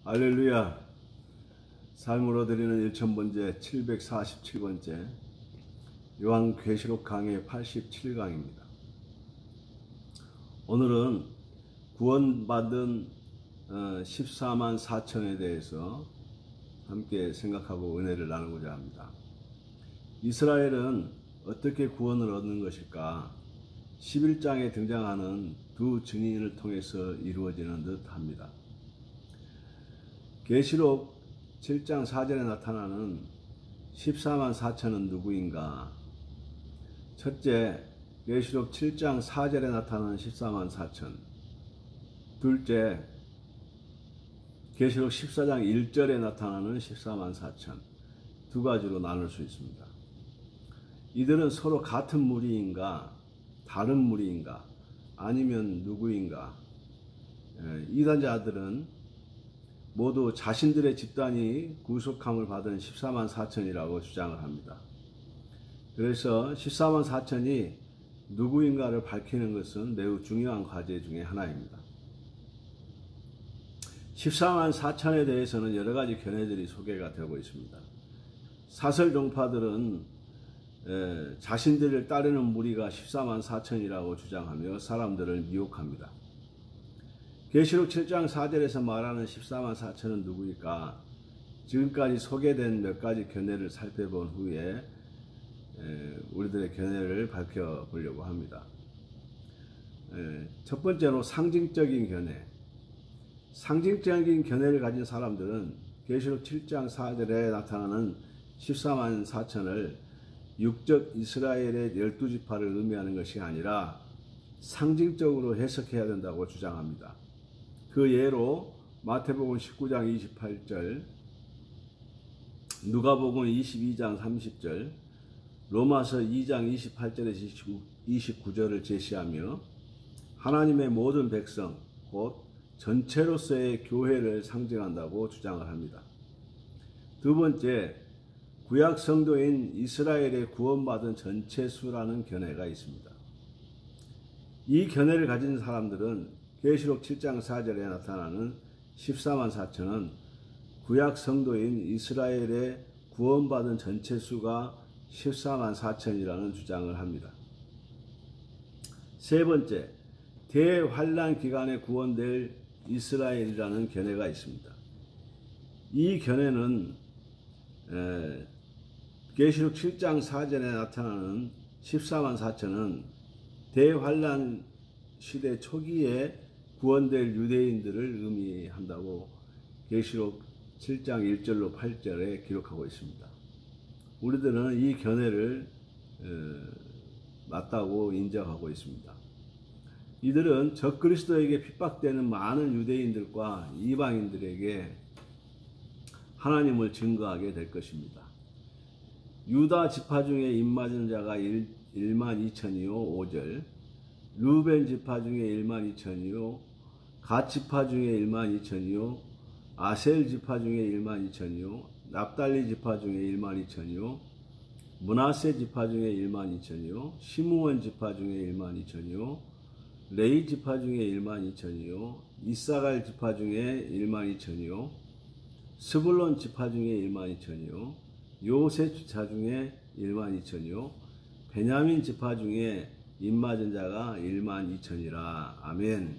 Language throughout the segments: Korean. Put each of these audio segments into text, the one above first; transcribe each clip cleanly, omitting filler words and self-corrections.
할렐루야. 삶으로 드리는 1000번째 747번째 요한계시록 강의 87강입니다. 오늘은 구원받은 14만 4천에 대해서 함께 생각하고 은혜를 나누고자 합니다. 이스라엘은 어떻게 구원을 얻는 것일까? 11장에 등장하는 두 증인을 통해서 이루어지는 듯 합니다. 계시록 7장 4절에 나타나는 14만 4천은 누구인가? 첫째, 계시록 7장 4절에 나타나는 14만 4천. 둘째, 계시록 14장 1절에 나타나는 14만 4천. 두 가지로 나눌 수 있습니다. 이들은 서로 같은 무리인가? 다른 무리인가? 아니면 누구인가? 이단자들은 모두 자신들의 집단이 구속함을 받은 14만 4천이라고 주장을 합니다. 그래서 14만 4천이 누구인가를 밝히는 것은 매우 중요한 과제 중에 하나입니다. 14만 4천에 대해서는 여러 가지 견해들이 소개가 되고 있습니다. 사설 종파들은 자신들을 따르는 무리가 14만 4천이라고 주장하며 사람들을 미혹합니다. 계시록 7장 4절에서 말하는 14만 4천은 누구일까? 지금까지 소개된 몇 가지 견해를 살펴본 후에 우리들의 견해를 밝혀보려고 합니다. 첫 번째로 상징적인 견해. 상징적인 견해를 가진 사람들은 계시록 7장 4절에 나타나는 14만 4천을 육적 이스라엘의 12지파를 의미하는 것이 아니라 상징적으로 해석해야 된다고 주장합니다. 그 예로 마태복음 19장 28절, 누가복음 22장 30절, 로마서 2장 28절에서 29절을 제시하며 하나님의 모든 백성, 곧 전체로서의 교회를 상징한다고 주장을 합니다. 두 번째, 구약 성도인 이스라엘의 구원받은 전체 수라는 견해가 있습니다. 이 견해를 가진 사람들은 계시록 7장 4절에 나타나는 14만 4천은 구약 성도인 이스라엘의 구원받은 전체 수가 14만 4천이라는 주장을 합니다. 세 번째, 대환란 기간에 구원될 이스라엘이라는 견해가 있습니다. 이 견해는 계시록 7장 4절에 나타나는 14만 4천은 대환란 시대 초기에 구원될 유대인들을 의미한다고 계시록 7장 1절로 8절에 기록하고 있습니다. 우리들은 이 견해를 맞다고 인정하고 있습니다. 이들은 적그리스도에게 핍박되는 많은 유대인들과 이방인들에게 하나님을 증거하게 될 것입니다. 유다 지파 중에 입맞은 자가 1만 2천이요 5절, 루벤 지파 중에 1만 2천이요, 갓 지파 중에 1만 2천이요, 아셀 지파 중에 1만 2천이요, 납달리 지파 중에 1만 2천이요, 므낫세 지파 중에 1만 2천이요, 시므온 지파 중에 1만 2천이요, 레위 지파 중에 1만 2천이요, 이사갈 지파 중에 1만 2천이요, 스불론 지파 중에 1만 2천이요, 요셉 지파 중에 1만 2천이요, 베냐민 지파 중에 입맞은 자가 1만 2천이라. 아멘.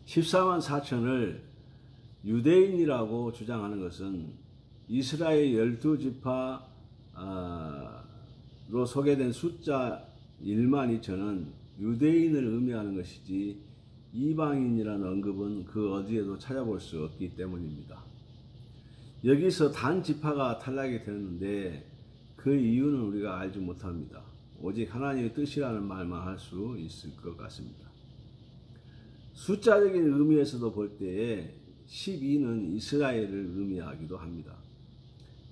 14만 4천을 유대인이라고 주장하는 것은 이스라엘 12지파로 소개된 숫자 1만 2천은 유대인을 의미하는 것이지 이방인이라는 언급은 그 어디에도 찾아볼 수 없기 때문입니다. 여기서 단 지파가 탈락이 되는데 그 이유는 우리가 알지 못합니다. 오직 하나님의 뜻이라는 말만 할 수 있을 것 같습니다. 숫자적인 의미에서도 볼 때에 12는 이스라엘을 의미하기도 합니다.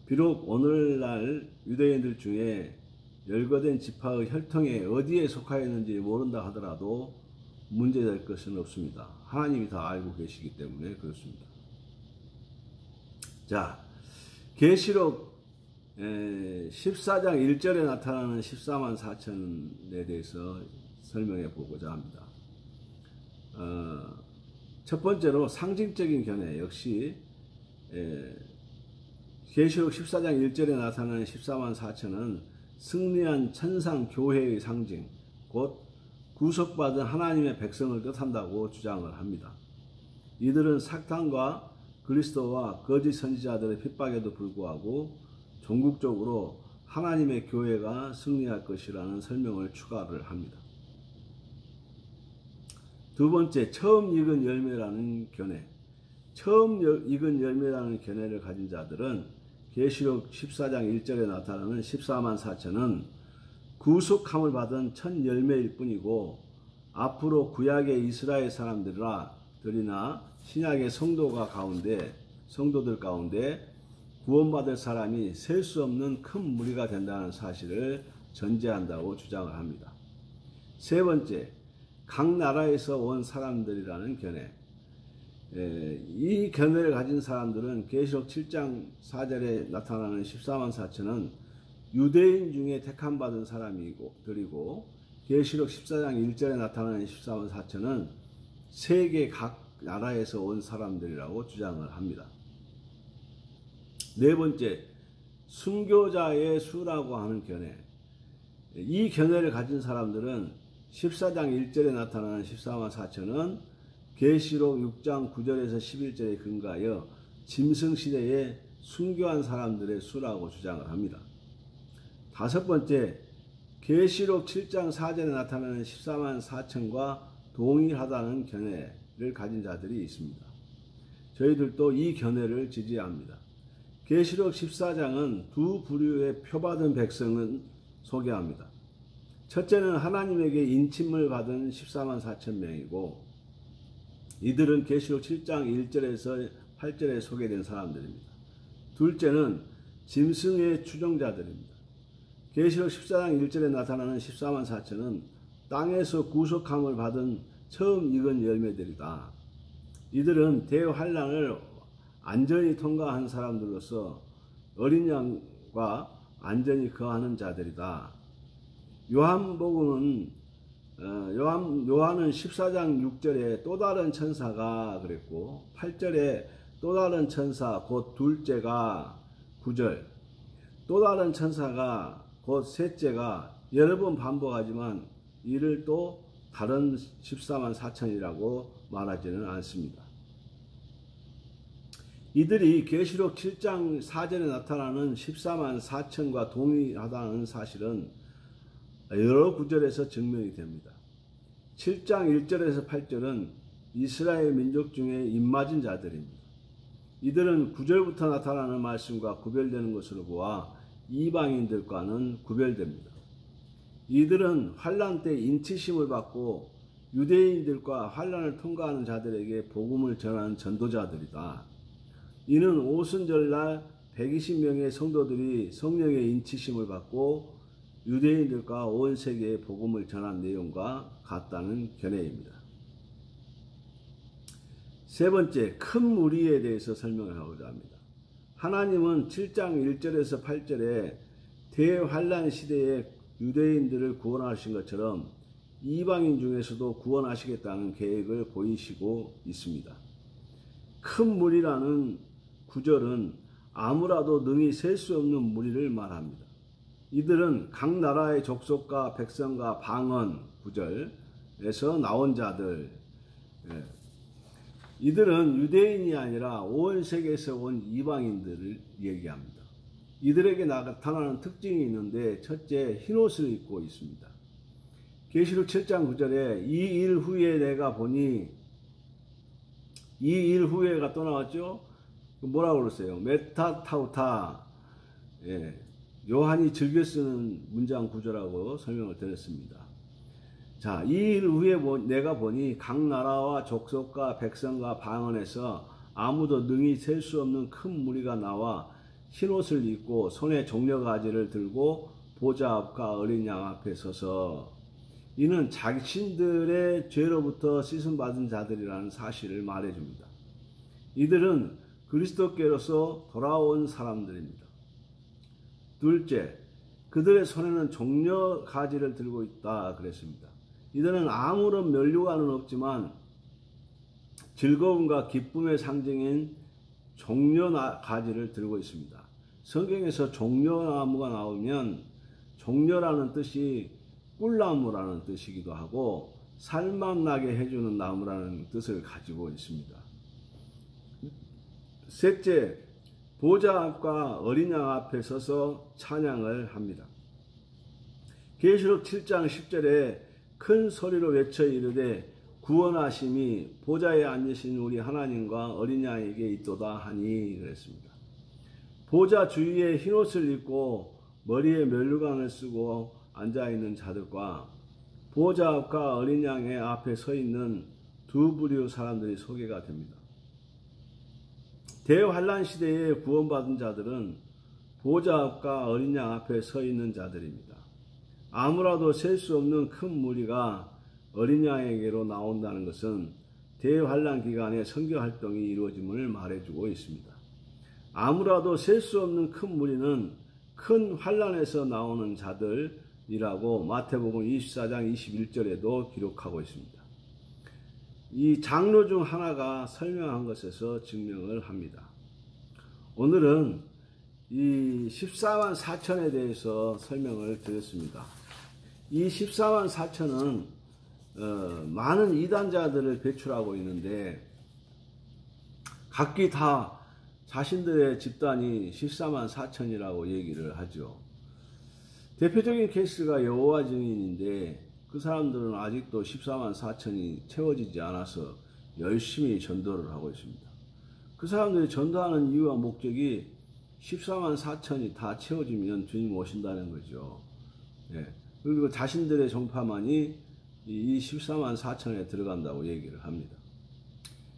비록 오늘날 유대인들 중에 열거된 지파의 혈통에 어디에 속하였는지 모른다 하더라도 문제될 것은 없습니다. 하나님이 다 알고 계시기 때문에 그렇습니다. 자, 계시록 14장 1절에 나타나는 14만 4천에 대해서 설명해 보고자 합니다. 첫 번째로 상징적인 견해, 역시 계시록 14장 1절에 나타나는 14만 4천은 승리한 천상 교회의 상징, 곧 구속받은 하나님의 백성을 뜻한다고 주장을 합니다. 이들은 사탄과 그리스도와 거짓 선지자들의 핍박에도 불구하고 종국적으로 하나님의 교회가 승리할 것이라는 설명을 추가를 합니다. 두 번째, 처음 익은 열매라는 견해. 처음 익은 열매라는 견해를 가진 자들은 계시록 14장 1절에 나타나는 14만 4천은 구속함을 받은 첫 열매일 뿐이고, 앞으로 구약의 이스라엘 사람들이나 신약의 성도들 가운데 구원받을 사람이 셀 수 없는 큰 무리가 된다는 사실을 전제한다고 주장을 합니다. 세 번째, 각 나라에서 온 사람들이라는 견해. 이 견해를 가진 사람들은 계시록 7장 4절에 나타나는 14만 4천은 유대인 중에 택함받은 사람들이고, 계시록 14장 1절에 나타나는 14만 4천은 세계 각 나라에서 온 사람들이라고 주장을 합니다. 네 번째, 순교자의 수라고 하는 견해. 이 견해를 가진 사람들은 14장 1절에 나타나는 14만 4천은 계시록 6장 9절에서 11절에 근거하여 짐승시대에 순교한 사람들의 수라고 주장을 합니다. 다섯 번째, 계시록 7장 4절에 나타나는 14만 4천과 동일하다는 견해를 가진 자들이 있습니다. 저희들도 이 견해를 지지합니다. 계시록 14장은 두 부류의 표받은 백성을 소개합니다. 첫째는 하나님에게 인침을 받은 14만 4천 명이고, 이들은 계시록 7장 1절에서 8절에 소개된 사람들입니다. 둘째는 짐승의 추종자들입니다. 계시록 14장 1절에 나타나는 14만 4천은 땅에서 구속함을 받은 처음 익은 열매들이다. 이들은 대환란을 안전히 통과한 사람들로서 어린 양과 안전히 거하는 자들이다. 요한은 14장 6절에 또 다른 천사가 그랬고, 8절에 또 다른 천사 곧 둘째가 9절, 또 다른 천사가 곧 셋째가 여러 번 반복하지만 이를 또 다른 14만 4천이라고 말하지는 않습니다. 이들이 계시록 7장 4절에 나타나는 14만 4천과 동일하다는 사실은 여러 구절에서 증명이 됩니다. 7장 1절에서 8절은 이스라엘 민족 중에 입맞은 자들입니다. 이들은 9절부터 나타나는 말씀과 구별되는 것으로 보아 이방인들과는 구별됩니다. 이들은 환란 때 인치심을 받고 유대인들과 환란을 통과하는 자들에게 복음을 전하는 전도자들이다. 이는 오순절날 120명의 성도들이 성령의 인치심을 받고 유대인들과 온 세계에 복음을 전한 내용과 같다는 견해입니다. 세 번째, 큰 무리에 대해서 설명을 하고자 합니다. 하나님은 7장 1절에서 8절에 대환란 시대에 유대인들을 구원하신 것처럼 이방인 중에서도 구원하시겠다는 계획을 보이시고 있습니다. 큰 무리라는 구절은 아무라도 능히 셀 수 없는 무리를 말합니다. 이들은 각 나라의 족속과 백성과 방언, 구절에서 나온 자들, 이들은 유대인이 아니라 온 세계에서 온 이방인들을 얘기합니다. 이들에게 나타나는 특징이 있는데, 첫째, 흰옷을 입고 있습니다. 계시록 7장 9절에 이 일 후에가 또 나왔죠? 뭐라고 그랬어요? 메타타우타. 요한이 즐겨 쓰는 문장 구조라고 설명을 드렸습니다. 자, 이 일 후에 내가 보니 각 나라와 족속과 백성과 방언에서 아무도 능히 셀 수 없는 큰 무리가 나와 흰옷을 입고 손에 종려가지를 들고 보좌 앞과 어린 양 앞에 서서, 이는 자신들의 죄로부터 씻음받은 자들이라는 사실을 말해줍니다. 이들은 그리스도께로서 돌아온 사람들입니다. 둘째, 그들의 손에는 종려가지를 들고 있다 그랬습니다. 이들은 아무런 면류관은 없지만 즐거움과 기쁨의 상징인 종려가지를 들고 있습니다. 성경에서 종려나무가 나오면 종려라는 뜻이 꿀나무라는 뜻이기도 하고 살맛 나게 해주는 나무라는 뜻을 가지고 있습니다. 셋째, 보좌 앞과 어린 양 앞에 서서 찬양을 합니다. 계시록 7장 10절에 큰 소리로 외쳐 이르되 구원하심이 보좌에 앉으신 우리 하나님과 어린 양에게 있도다 하니 그랬습니다. 보좌 주위에 흰옷을 입고 머리에 면류관을 쓰고 앉아있는 자들과 보좌 앞과 어린 양의 앞에 서 있는 두 부류 사람들이 소개가 됩니다. 대환란 시대에 구원받은 자들은 보좌 앞과 어린 양 앞에 서 있는 자들입니다. 아무라도 셀 수 없는 큰 무리가 어린 양에게로 나온다는 것은 대환란 기간에 선교 활동이 이루어짐을 말해주고 있습니다. 아무라도 셀 수 없는 큰 무리는 큰 환란에서 나오는 자들이라고 마태복음 24장 21절에도 기록하고 있습니다. 이 장로 중 하나가 설명한 것에서 증명을 합니다. 오늘은 이 14만 4천에 대해서 설명을 드렸습니다. 이 14만 4천은 많은 이단자들을 배출하고 있는데 각기 다 자신들의 집단이 14만 4천이라고 얘기를 하죠. 대표적인 케이스가 여호와 증인인데 그 사람들은 아직도 14만 4천이 채워지지 않아서 열심히 전도를 하고 있습니다. 그 사람들이 전도하는 이유와 목적이 14만 4천이 다 채워지면 주님 오신다는 거죠. 예. 그리고 자신들의 종파만이 이 14만 4천에 들어간다고 얘기를 합니다.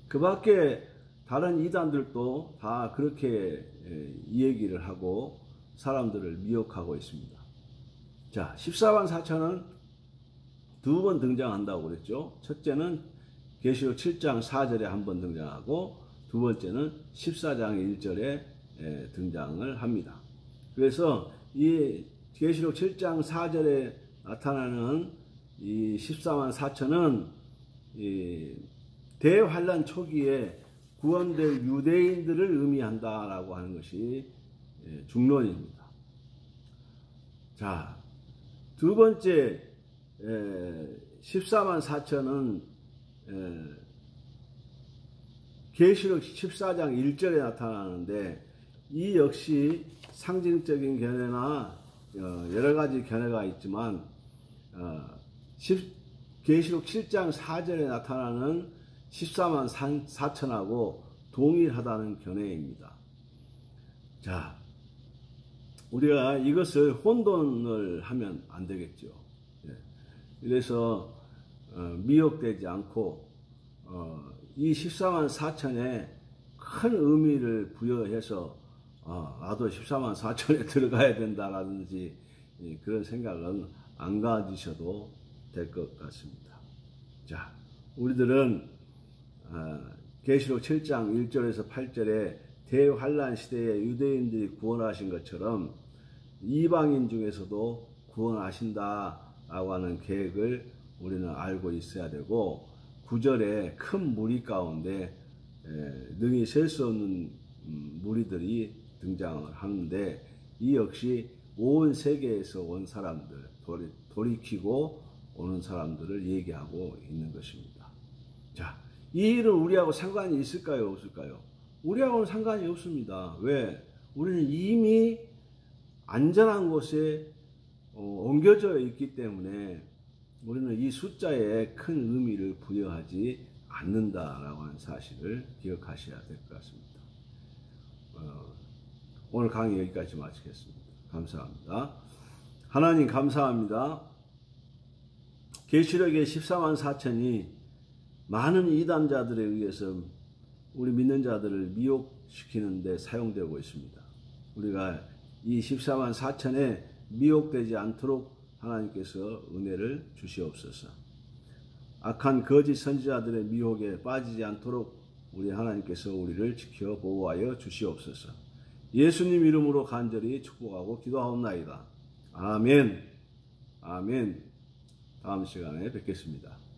그 밖에 다른 이단들도 다 그렇게 이 얘기를 하고 사람들을 미혹하고 있습니다. 자, 14만 4천은 두 번 등장한다고 그랬죠. 첫째는 계시록 7장 4절에 한 번 등장하고 두 번째는 14장 1절에 등장을 합니다. 그래서 이 계시록 7장 4절에 나타나는 이 14만 4천은 이 대환란 초기에 구원될 유대인들을 의미한다라고 하는 것이 중론입니다. 자, 두 번째 14만 4천은 계시록 14장 1절에 나타나는데 이 역시 상징적인 견해나 여러 가지 견해가 있지만 계시록 7장 4절에 나타나는 14만 4천하고 동일하다는 견해입니다. 자, 우리가 이것을 혼돈을 하면 안 되겠죠. 그래서 미혹되지 않고 이 14만 4천에 큰 의미를 부여해서 나도 14만 4천에 들어가야 된다라든지 그런 생각은 안 가지셔도 될 것 같습니다. 자, 우리들은 계시록 7장 1절에서 8절에 대환란 시대에 유대인들이 구원하신 것처럼 이방인 중에서도 구원하신다라고 하는 계획을 우리는 알고 있어야 되고 9절에 큰 무리 가운데 능히 셀 수 없는 무리들이 등장을 하는데 이 역시 온 세계에서 온 사람들, 돌이키고 오는 사람들을 얘기하고 있는 것입니다. 자, 이 일은 우리하고 상관이 있을까요? 없을까요? 우리하고는 상관이 없습니다. 왜? 우리는 이미 안전한 곳에 옮겨져 있기 때문에 우리는 이 숫자에 큰 의미를 부여하지 않는다라고 하는 사실을 기억하셔야 될 것 같습니다. 오늘 강의 여기까지 마치겠습니다. 감사합니다. 하나님 감사합니다. 계시록의 14만 4천이 많은 이단자들에 의해서 우리 믿는 자들을 미혹시키는 데 사용되고 있습니다. 우리가 이 14만 4천에 미혹되지 않도록 하나님께서 은혜를 주시옵소서. 악한 거짓 선지자들의 미혹에 빠지지 않도록 우리 하나님께서 우리를 지켜 보호하여 주시옵소서. 예수님 이름으로 간절히 축복하고 기도하옵나이다. 아멘. 아멘. 다음 시간에 뵙겠습니다.